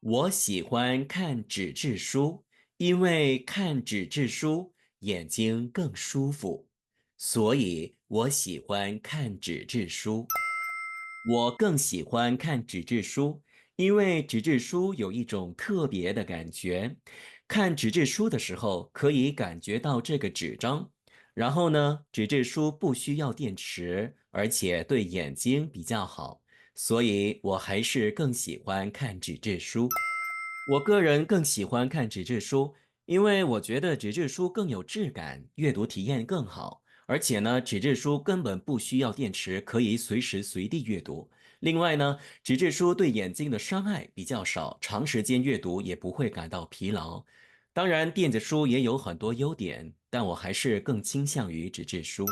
我喜欢看纸质书，因为看纸质书眼睛更舒服，所以我喜欢看纸质书。我更喜欢看纸质书，因为纸质书有一种特别的感觉。看纸质书的时候，可以感觉到这个纸张。然后呢，纸质书不需要电池，而且对眼睛比较好，所以我还是更喜欢看纸质书。我个人更喜欢看纸质书，因为我觉得纸质书更有质感，阅读体验更好。而且呢，纸质书根本不需要电池，可以随时随地阅读。另外呢，纸质书对眼睛的伤害比较少，长时间阅读也不会感到疲劳。当然，电子书也有很多优点，但我还是更倾向于纸质书。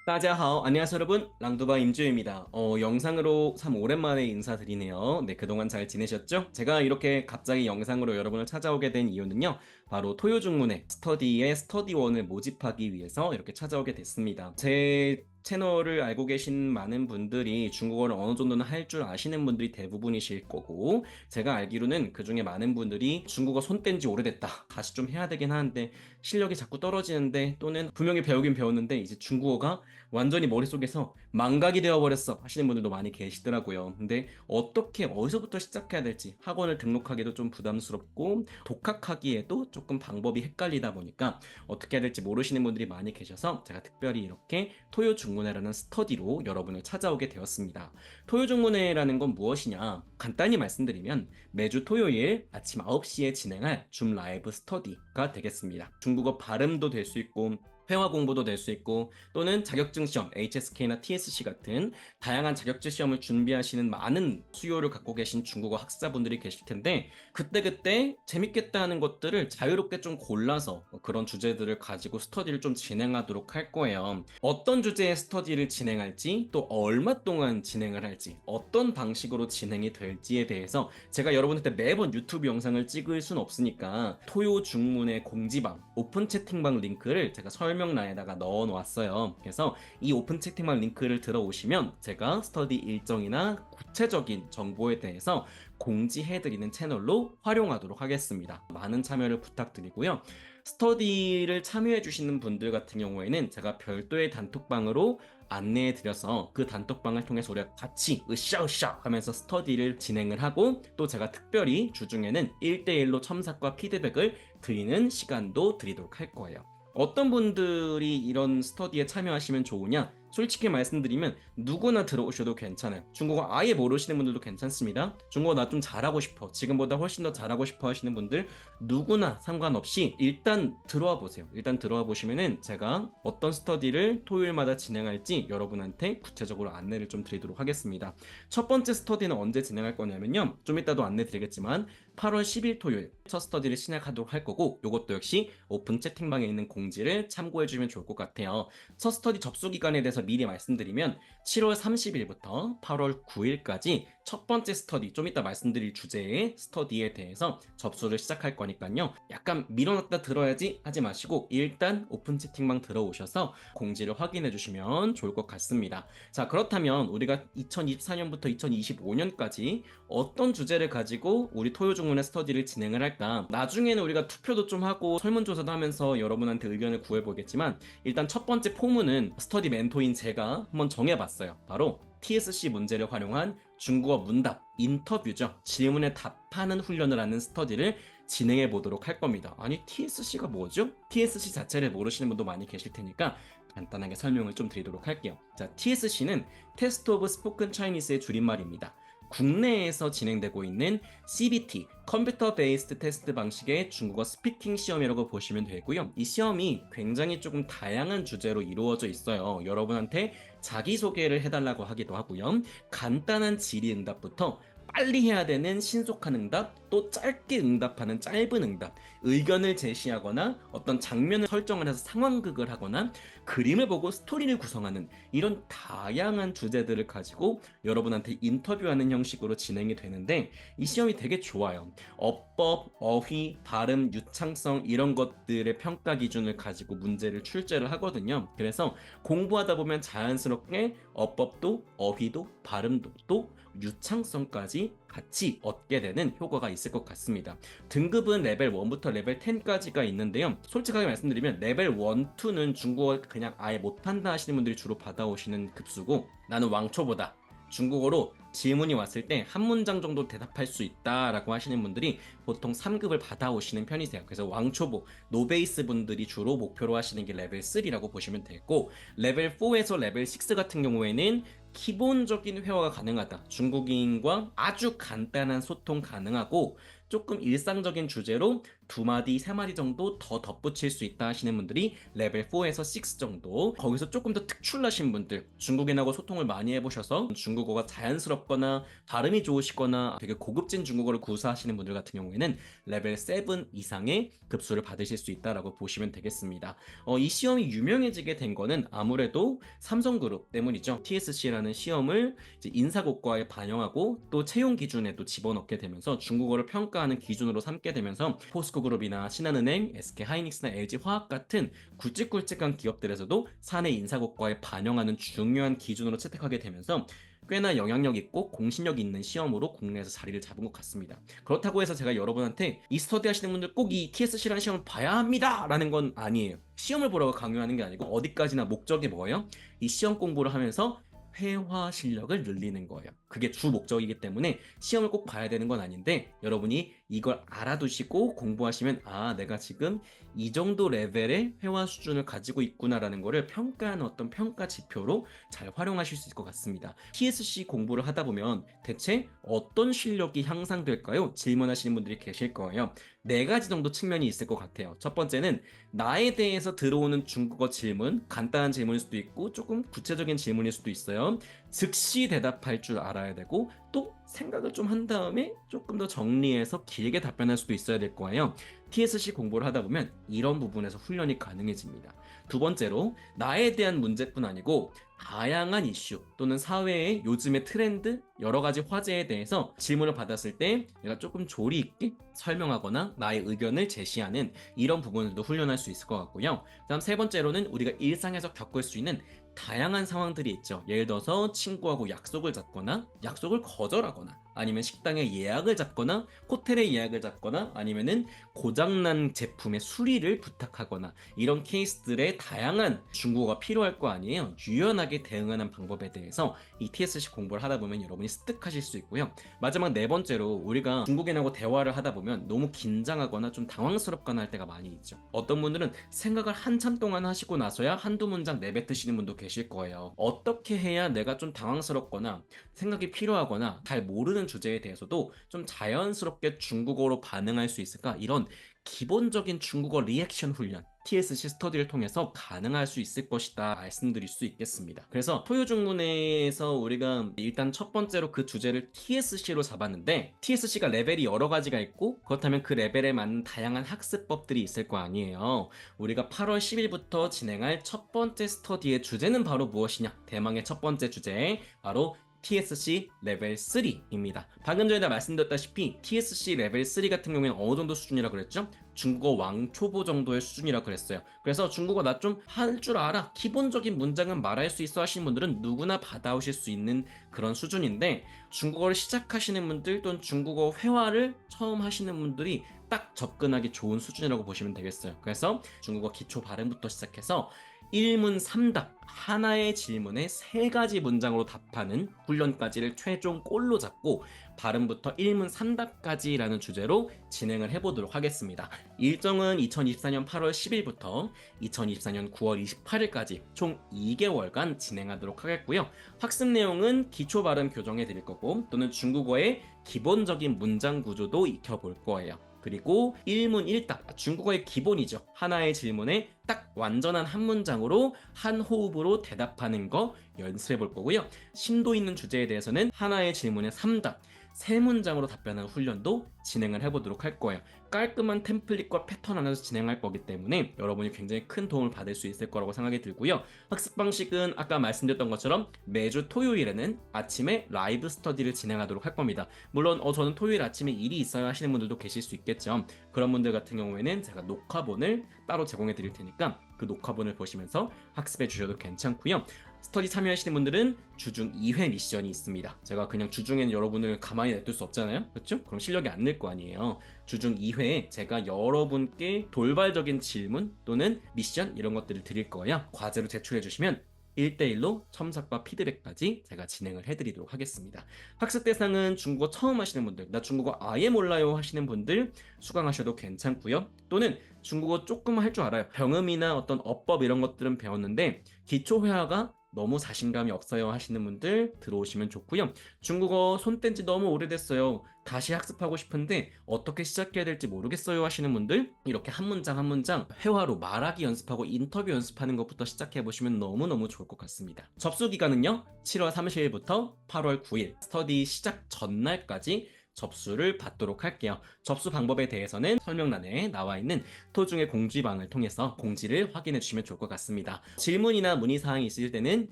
大家好, 안녕하세요 여러분. 랑두바 임주입니다. 영상으로 참 오랜만에 인사드리네요. 네, 그동안 잘 지내셨죠? 제가 이렇게 갑자기 영상으로 여러분을 찾아오게 된 이유는요. 바로 토요중문회 스터디의 스터디원을 모집하기 위해서 이렇게 찾아오게 됐습니다. 제 채널을 알고 계신 많은 분들이 중국어를 어느 정도는 할 줄 아시는 분들이 대부분이실 거고, 제가 알기로는 그 중에 많은 분들이 중국어 손 뗀 지 오래됐다, 다시 좀 해야 되긴 하는데 실력이 자꾸 떨어지는데, 또는 분명히 배우긴 배웠는데 이제 중국어가 완전히 머릿속에서 망각이 되어버렸어 하시는 분들도 많이 계시더라고요. 근데 어떻게 어디서부터 시작해야 될지, 학원을 등록하기도 좀 부담스럽고 독학하기에도 조금 방법이 헷갈리다 보니까 어떻게 해야 될지 모르시는 분들이 많이 계셔서 제가 특별히 이렇게 토요중문회라는 스터디로 여러분을 찾아오게 되었습니다. 토요중문회라는 건 무엇이냐? 간단히 말씀드리면 매주 토요일 아침 9시에 진행할 줌 라이브 스터디가 되겠습니다. 중국어 발음도 될 수 있고 회화 공부도 될 수 있고, 또는 자격증 시험, HSK나 TSC 같은 다양한 자격증 시험을 준비하시는 많은 수요를 갖고 계신 중국어 학사분들이 계실 텐데, 그때그때 재밌겠다 하는 것들을 자유롭게 좀 골라서 그런 주제들을 가지고 스터디를 좀 진행하도록 할 거예요. 어떤 주제의 스터디를 진행할지, 또 얼마 동안 진행을 할지, 어떤 방식으로 진행이 될지에 대해서 제가 여러분한테 매번 유튜브 영상을 찍을 순 없으니까 토요 중문의 공지방, 오픈 채팅방 링크를 제가 설명란에다가 넣어 놓았어요. 그래서 이 오픈 채팅방 링크를 들어오시면 제가 스터디 일정이나 구체적인 정보에 대해서 공지해드리는 채널로 활용하도록 하겠습니다. 많은 참여를 부탁드리고요. 스터디를 참여해주시는 분들 같은 경우에는 제가 별도의 단톡방으로 안내해드려서 그 단톡방을 통해서 우리가 같이 으쌰으쌰 하면서 스터디를 진행을 하고, 또 제가 특별히 주중에는 1대1로 첨삭과 피드백을 드리는 시간도 드리도록 할 거예요. 어떤 분들이 이런 스터디에 참여하시면 좋으냐? 솔직히 말씀드리면 누구나 들어오셔도 괜찮아요. 중국어 아예 모르시는 분들도 괜찮습니다. 중국어 나 좀 잘하고 싶어, 지금보다 훨씬 더 잘하고 싶어 하시는 분들 누구나 상관없이 일단 들어와 보세요. 일단 들어와 보시면은 제가 어떤 스터디를 토요일마다 진행할지 여러분한테 구체적으로 안내를 좀 드리도록 하겠습니다. 첫 번째 스터디는 언제 진행할 거냐면요, 좀 이따도 안내 드리겠지만 8월 10일 토요일 첫 스터디를 시작하도록 할 거고, 이것도 역시 오픈 채팅방에 있는 공지를 참고해 주면 좋을 것 같아요. 첫 스터디 접수 기간에 대해서 미리 말씀드리면 7월 30일부터 8월 9일까지 첫 번째 스터디, 좀 이따 말씀드릴 주제의 스터디에 대해서 접수를 시작할 거니까요. 약간 밀어놨다 들어야지 하지 마시고 일단 오픈 채팅방 들어오셔서 공지를 확인해 주시면 좋을 것 같습니다. 자, 그렇다면 우리가 2024년부터 2025년까지 어떤 주제를 가지고 우리 토요중문의 스터디를 진행을 할까? 나중에는 우리가 투표도 좀 하고 설문조사도 하면서 여러분한테 의견을 구해보겠지만, 일단 첫 번째 포문은 스터디 멘토인 제가 한번 정해봤어요. 바로 TSC 문제를 활용한 중국어 문답, 인터뷰죠. 질문에 답하는 훈련을 하는 스터디를 진행해 보도록 할 겁니다. 아니, TSC가 뭐죠? TSC 자체를 모르시는 분도 많이 계실 테니까 간단하게 설명을 좀 드리도록 할게요. 자, TSC는 Test of Spoken Chinese의 줄임말입니다. 국내에서 진행되고 있는 CBT, 컴퓨터 베이스드 테스트 방식의 중국어 스피킹 시험이라고 보시면 되고요. 이 시험이 굉장히 조금 다양한 주제로 이루어져 있어요. 여러분한테 자기소개를 해달라고 하기도 하고요. 간단한 질의응답부터 빨리 해야 되는 신속한 응답, 또 짧게 응답하는 짧은 응답, 의견을 제시하거나 어떤 장면을 설정을 해서 상황극을 하거나 그림을 보고 스토리를 구성하는 이런 다양한 주제들을 가지고 여러분한테 인터뷰하는 형식으로 진행이 되는데 이 시험이 되게 좋아요. 어법, 어휘, 발음, 유창성 이런 것들의 평가 기준을 가지고 문제를 출제를 하거든요. 그래서 공부하다 보면 자연스럽게 어법도, 어휘도, 발음도 또 유창성까지 같이 얻게 되는 효과가 있을 것 같습니다. 등급은 레벨 1부터 레벨 10까지가 있는데요. 솔직하게 말씀드리면 레벨 1, 2는 중국어 그냥 아예 못한다 하시는 분들이 주로 받아오시는 급수고 나는 왕초보다 중국어로 질문이 왔을 때 한 문장 정도 대답할 수 있다라고 하시는 분들이 보통 3급을 받아오시는 편이세요. 그래서 왕초보, 노베이스 분들이 주로 목표로 하시는 게 레벨 3라고 보시면 되고 레벨 4에서 레벨 6 같은 경우에는 기본적인 회화가 가능하다. 중국인과 아주 간단한 소통 가능하고 조금 일상적인 주제로 2마디, 3마디 정도 더 덧붙일 수 있다 하시는 분들이 레벨 4에서 6 정도 거기서 조금 더 특출나신 분들 중국인하고 소통을 많이 해보셔서 중국어가 자연스럽거나 발음이 좋으시거나 되게 고급진 중국어를 구사하시는 분들 같은 경우에는 레벨 7 이상의 급수를 받으실 수 있다라고 보시면 되겠습니다. 이 시험이 유명해지게 된 거는 아무래도 삼성그룹 때문이죠. TSC라는 시험을 이제 인사고과에 반영하고 또 채용 기준에도 집어넣게 되면서 중국어를 평가하는 기준으로 삼게 되면서 포스코그룹이나 신한은행, SK하이닉스나 LG화학 같은 굵직굵직한 기업들에서도 사내 인사고과에 반영하는 중요한 기준으로 채택하게 되면서 꽤나 영향력 있고 공신력 있는 시험으로 국내에서 자리를 잡은 것 같습니다. 그렇다고 해서 제가 여러분한테 이 스터디 하시는 분들 꼭 이 TSC라는 시험을 봐야 합니다! 라는 건 아니에요. 시험을 보라고 강요하는 게 아니고 어디까지나 목적이 뭐예요? 이 시험 공부를 하면서 회화 실력을 늘리는 거예요. 그게 주 목적이기 때문에 시험을 꼭 봐야 되는 건 아닌데 여러분이 이걸 알아두시고 공부하시면 아, 내가 지금 이 정도 레벨의 회화 수준을 가지고 있구나라는 거를 평가하는 어떤 평가 지표로 잘 활용하실 수 있을 것 같습니다. TSC 공부를 하다 보면 대체 어떤 실력이 향상될까요? 질문하시는 분들이 계실 거예요. 4가지 정도 측면이 있을 것 같아요. 첫 번째는 나에 대해서 들어오는 중국어 질문, 간단한 질문일 수도 있고 조금 구체적인 질문일 수도 있어요. 즉시 대답할 줄 알아야 되고 또 생각을 좀 한 다음에 조금 더 정리해서 길게 답변할 수도 있어야 될 거예요. TSC 공부를 하다 보면 이런 부분에서 훈련이 가능해집니다. 두 번째로 나에 대한 문제뿐 아니고 다양한 이슈 또는 사회의 요즘의 트렌드, 여러 가지 화제에 대해서 질문을 받았을 때 내가 조금 조리 있게 설명하거나 나의 의견을 제시하는 이런 부분들도 훈련할 수 있을 것 같고요. 다음 세 번째로는 우리가 일상에서 겪을 수 있는 다양한 상황들이 있죠. 예를 들어서 친구하고 약속을 잡거나 약속을 거절하거나 아니면 식당에 예약을 잡거나 호텔에 예약을 잡거나 아니면은 고장난 제품의 수리를 부탁하거나 이런 케이스들의 다양한 중국어가 필요할 거 아니에요. 유연하게 대응하는 방법에 대해서 이 TSC 공부를 하다 보면 여러분이 습득하실 수 있고요. 마지막 네 번째로 우리가 중국인하고 대화를 하다 보면 너무 긴장하거나 좀 당황스럽거나 할 때가 많이 있죠. 어떤 분들은 생각을 한참 동안 하시고 나서야 한두 문장 내뱉으시는 분도 계실 거예요. 어떻게 해야 내가 좀 당황스럽거나 생각이 필요하거나 잘 모르는 주제에 대해서도 좀 자연스럽게 중국어로 반응할 수 있을까? 이런 기본적인 중국어 리액션 훈련 TSC 스터디를 통해서 가능할 수 있을 것이다 말씀드릴 수 있겠습니다. 그래서 토요중문에서 우리가 일단 첫 번째로 그 주제를 TSC로 잡았는데 TSC가 레벨이 여러 가지가 있고 그렇다면 그 레벨에 맞는 다양한 학습법들이 있을 거 아니에요. 우리가 8월 10일부터 진행할 첫 번째 스터디의 주제는 바로 무엇이냐? 대망의 첫 번째 주제 바로 TSC 레벨 3입니다. 방금 전에 말씀드렸다시피 TSC 레벨 3 같은 경우에는 어느 정도 수준이라고 그랬죠? 중국어 왕초보 정도의 수준이라고 그랬어요. 그래서 중국어 나 좀 할 줄 알아. 기본적인 문장은 말할 수 있어 하시는 분들은 누구나 받아오실 수 있는 그런 수준인데 중국어를 시작하시는 분들 또는 중국어 회화를 처음 하시는 분들이 딱 접근하기 좋은 수준이라고 보시면 되겠어요. 그래서 중국어 기초 발음부터 시작해서 1문 3답 하나의 질문에 3가지 문장으로 답하는 훈련까지를 최종 골로 잡고 발음부터 1문 3답까지라는 주제로 진행을 해보도록 하겠습니다. 일정은 2024년 8월 10일부터 2024년 9월 28일까지 총 2개월간 진행하도록 하겠고요. 학습 내용은 기초 발음 교정해 드릴 거고 또는 중국어의 기본적인 문장 구조도 익혀볼 거예요. 그리고 1문 1답, 중국어의 기본이죠. 하나의 질문에 딱 완전한 한 문장으로 한 호흡으로 대답하는 거 연습해 볼 거고요. 심도 있는 주제에 대해서는 하나의 질문에 3답, 세 문장으로 답변하는 훈련도 진행을 해보도록 할 거예요. 깔끔한 템플릿과 패턴 안에서 진행할 거기 때문에 여러분이 굉장히 큰 도움을 받을 수 있을 거라고 생각이 들고요. 학습 방식은 아까 말씀드렸던 것처럼 매주 토요일에는 아침에 라이브 스터디를 진행하도록 할 겁니다. 물론 저는 토요일 아침에 일이 있어야 하시는 분들도 계실 수 있겠죠. 그런 분들 같은 경우에는 제가 녹화본을 따로 제공해 드릴 테니까 그 녹화본을 보시면서 학습해 주셔도 괜찮고요. 스터디 참여하시는 분들은 주중 2회 미션이 있습니다. 제가 그냥 주중에는 여러분을 가만히 냅둘 수 없잖아요. 그렇죠? 그럼 실력이 안 늘 거 아니에요. 주중 2회에 제가 여러분께 돌발적인 질문 또는 미션 이런 것들을 드릴 거예요. 과제로 제출해 주시면 1대1로 첨삭과 피드백까지 제가 진행을 해드리도록 하겠습니다. 학습 대상은 중국어 처음 하시는 분들, 나 중국어 아예 몰라요 하시는 분들 수강하셔도 괜찮고요. 또는 중국어 조금 할 줄 알아요. 병음이나 어떤 어법 이런 것들은 배웠는데 기초 회화가 너무 자신감이 없어요 하시는 분들 들어오시면 좋고요. 중국어 손 뗀 지 너무 오래됐어요. 다시 학습하고 싶은데 어떻게 시작해야 될지 모르겠어요 하시는 분들 이렇게 한 문장 한 문장 회화로 말하기 연습하고 인터뷰 연습하는 것부터 시작해 보시면 너무너무 좋을 것 같습니다. 접수 기간은요. 7월 30일부터 8월 9일 스터디 시작 전날까지 접수를 받도록 할게요. 접수 방법에 대해서는 설명란에 나와 있는 토중의 공지방을 통해서 공지를 확인해 주시면 좋을 것 같습니다. 질문이나 문의사항이 있을 때는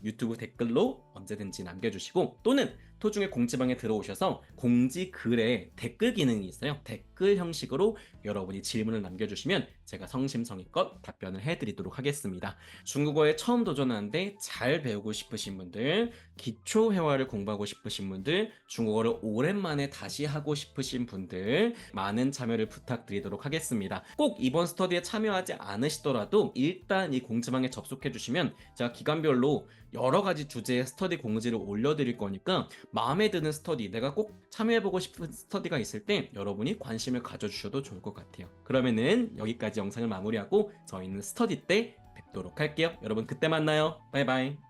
유튜브 댓글로 언제든지 남겨주시고 또는 토중의 공지방에 들어오셔서 공지 글에 댓글 기능이 있어요. 댓글 형식으로 여러분이 질문을 남겨주시면 제가 성심성의껏 답변을 해드리도록 하겠습니다. 중국어에 처음 도전하는데 잘 배우고 싶으신 분들, 기초 회화를 공부하고 싶으신 분들, 중국어를 오랜만에 다시 하고 싶으신 분들 많은 참여를 부탁드리도록 하겠습니다. 꼭 이번 스터디에 참여하지 않으시더라도 일단 이 공지방에 접속해 주시면 제가 기간별로 여러 가지 주제의 스터디 공지를 올려드릴 거니까 마음에 드는 스터디, 내가 꼭 참여해보고 싶은 스터디가 있을 때 여러분이 관심을 가져주셔도 좋을 것 같아요. 그러면은 여기까지 영상을 마무리하고 저희는 스터디 때 뵙도록 할게요. 여러분 그때 만나요. 바이바이.